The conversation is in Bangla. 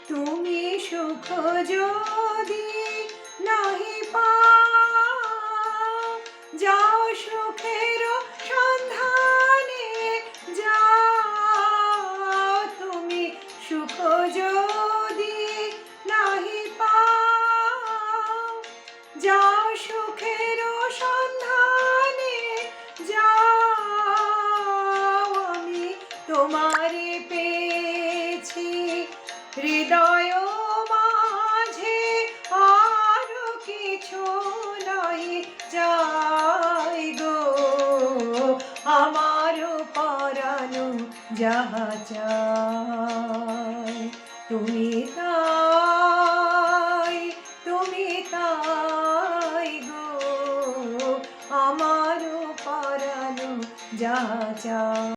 তুমি সুখ যদি নাহি পাও, যাও সুখের সন্ধানে যাও। তুমি সুখ যদি নাহি পাও, যাও সুখের সন্ধানে যাও। আমি তোমারে পেয়েছি হৃদয় মাঝে, আর কিছু নাই চাই গো। আমার পরাণ যাহা চায় তুমি তাই, তুমি তাই গো। আমার পরাণ যাহা চায়।